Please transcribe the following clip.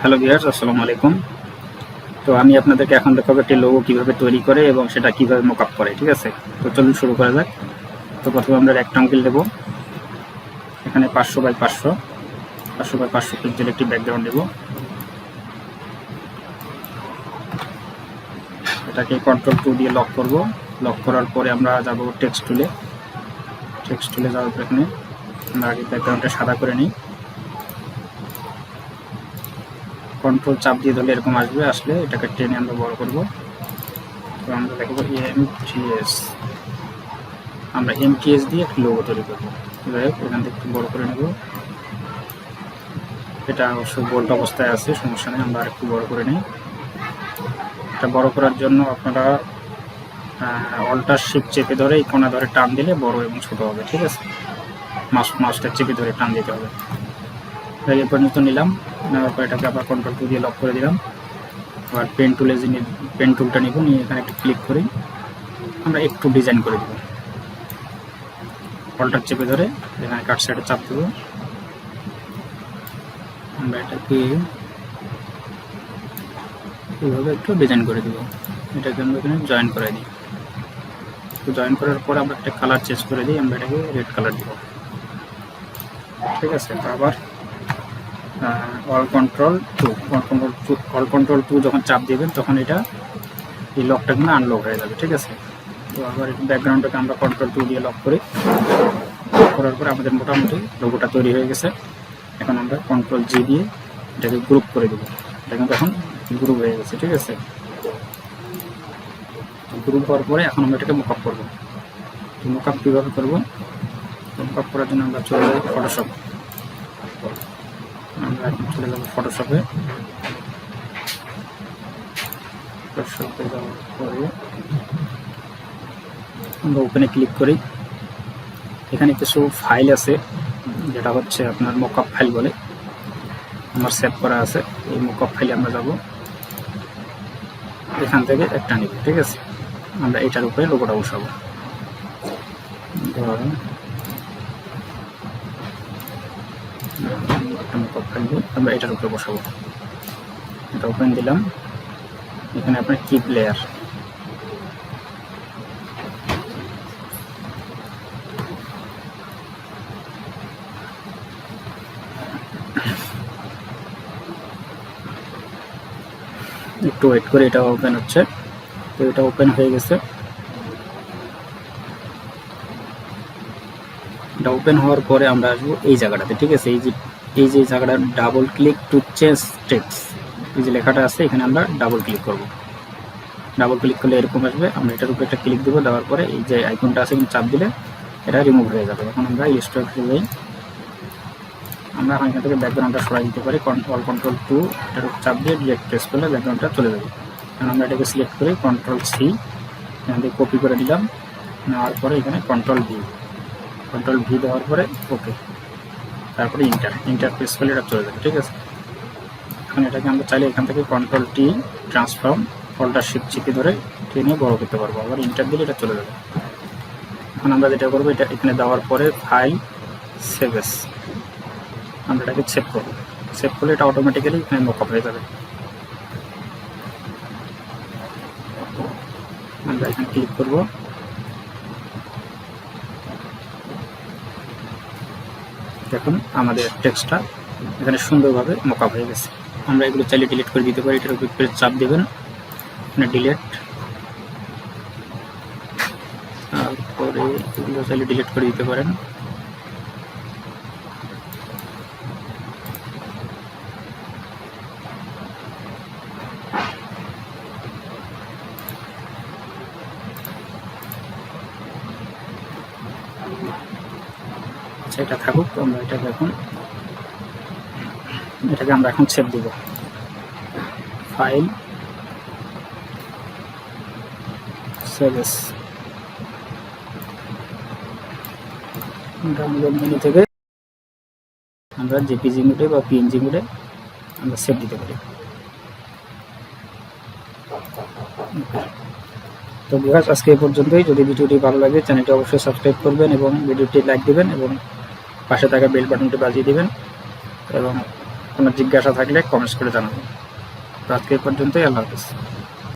Hello viewers, আসসালামু আলাইকুম। তো আমি আপনাদেরকে এখন দেখাবো একটি লোগো কিভাবে তৈরি করে এবং সেটা কিভাবে মকআপ করে। ঠিক আছে, তো চলুন শুরু করা যাক। তো প্রথমে আমরা রেক্টাঙ্গেল দেব, এখানে 500 বাই 500 বাই 500 পিক্সেল একটি ব্যাকগ্রাউন্ড দেব। এটাকে কন্ট্রোল 2 দিয়ে লক করব। লক করার পরে আমরা যাব টেক্সট টুলে। যাওয়ার পর এখানে আমরা আগে ব্যাকগ্রাউন্ডটা সাদা করে নিই। কন্ট্রোল চাপ দিয়ে ধরলে এরকম আসবে, আসলে এটাকে টেনে আমরা বড় করব। তো আমরা দেখবো এমটিএস, আমরা এমটিএস দিয়ে একটি লোগো তৈরি করবো। যাই হোক, এখান থেকে একটু বড় করে নেব। এটা অবশ্য বোল্ড অবস্থায় আছে, সমস্যা নেই, আমরা আরেকটু বড় করে নিই। এটা বড় করার জন্য আপনারা অল্টার শিফট চেপে ধরে এই কোণা ধরে টান দিলে বড় এবং ছোট হবে। ঠিক আছে, মাউসটা চেপে ধরে টান দিতে হবে। এই পর্যন্ত নিলাম, নেওয়ার পর এটাকে আবার কন্ট্রোল 2 দিয়ে লক করে দিলাম। আবার পেন টুলটা নিব, নিয়ে এখানে একটু ক্লিক করি, আমরা একটু ডিজাইন করে দেব। অল্টার চেপে ধরে এখানে কাট সাইডে চাপ দেবো। আমরা এটাকে এইভাবে একটু ডিজাইন করে দেবো। এটাকে আমরা এখানে জয়েন করে দিই। তো জয়েন করার পর আমরা একটা কালার চেঞ্জ করে দিই, আমরা এটাকে রেড কালার দিব। ঠিক আছে, তো আবার অল কন্ট্রোল টু যখন চাপ দিবেন তখন এটা এই লকটা কিন্তু আনলক হয়ে যাবে। ঠিক আছে, তো আবার ব্যাকগ্রাউন্ডটাকে আমরা কন্ট্রোল 2 দিয়ে লক করি। করার পরে আমাদের মোটামুটি লোগোটা তৈরি হয়ে গেছে। এখন আমরা কন্ট্রোল জি দিয়ে এটাকে গ্রুপ করে দেবো। এটা কিন্তু এখন গ্রুপ হয়ে গেছে। ঠিক আছে, গ্রুপ হওয়ার পরে এখন আমরা এটাকে মকআপ করবো। তো মকআপ কীভাবে করবো? মকআপ করার জন্য আমরা চলে যাই ফটোশপ। আমরা এখন চলে যাবো ফটোশপে যাওয়ার পরে আমরা ওপেনে ক্লিক করি। এখানে কিছু ফাইল আছে, যেটা হচ্ছে আপনার মকআপ ফাইল বলে, আমার সেভ করা আছে। এই মকআপ ফাইলে আমরা যাব, এখান থেকে একটা নিব। ঠিক আছে, আমরা এটার উপরে লোগোটা বসাবো। ধরুন একটা মকআপ ফাইল আমরা এটার উপরে বসাবো। এটা ওপেন দিলাম, এখানে আপনার কিপ লেয়ার, একটু ওয়েট করে, এটা ওপেন হচ্ছে। তো এটা ওপেন হয়ে গেছে। এটা ওপেন হওয়ার পরে আমরা আসবো এই জায়গাটাতে। ঠিক আছে, এই যে জায়গাটা double click to change text, এই যে লেখাটা আছে এখানে আমরা ডাবল ক্লিক করব। ডাবল ক্লিক করলে এরকম আসবে। আমরা এটার উপরে একটা ক্লিক দেবো, দেওয়ার পরে এই যে আইকনটা আছে এখানে চাপ দিলে এটা রিমুভ হয়ে যাবে। এখন আমরা ইলাস্ট্রেটরে যাই, আমরা এখান থেকে ব্যাকগ্রাউন্ডটা সরাই দিতে পারি। কন্ট্রোল 2 এটার উপর চাপ দিয়ে ডিরেক্ট প্রেস করলে ব্যাকগ্রাউন্ডটা চলে যাবে। এখন আমরা এটাকে সিলেক্ট করি, কন্ট্রোল সি, এখান থেকে কপি করে দিলাম। নেওয়ার পরে এখানে কন্ট্রোল ভি দেওয়ার পরে ওকে, তারপরে ইন্টার প্রেস করলে এটা চলে যাবে। ঠিক আছে, এখন এটাকে আমরা চাইলে এখান থেকে control T transform alter shift চেপে ধরে টেনে বড় করতে পারবো। আবার ইন্টার দিলে এটা চলে যাবে। এখন আমরা যেটা করবো, এটা এখানে দেওয়ার পরে ফাইল সেভ এস, আমরা এটাকে সেভ করবো। সেভ করলে এটা অটোমেটিক্যালি এখানে মকআপ হয়ে যাবে। আমরা এখানে ক্লিক করবো, দেখুন আমাদের টেক্সটটা এখানে সুন্দরভাবে মকআপ হয়ে গেছে। আমরা এগুলো চাইলে ডিলিট করে দিতে পারি। এটার উপরে চাপ দেবেন, মানে ডিলিট, তারপরে এগুলো চাইলে ডিলিট করে দিতে পারেন। এটা থাকুক, আমরা এটাকে আমরা এখন সেভ দিব। File save S, download menu থেকে আমরা জেপিজি মোডে বা পিএনজি মোডে আমরা সেভ দিতে পারি। তো ভিউয়ার্স, আজকে এই পর্যন্তই। যদি ভিডিওটি ভালো লাগে চ্যানেলটি অবশ্যই সাবস্ক্রাইব করবেন এবং ভিডিওটি লাইক দিবেন এবং পাশে থাকা বেল বাটনটি বাজিয়ে দিবেন এবং কোনো জিজ্ঞাসা থাকলে কমেন্টস করে জানাবেন। তো আজকে এই পর্যন্তই, আল্লাহ হাফেজ।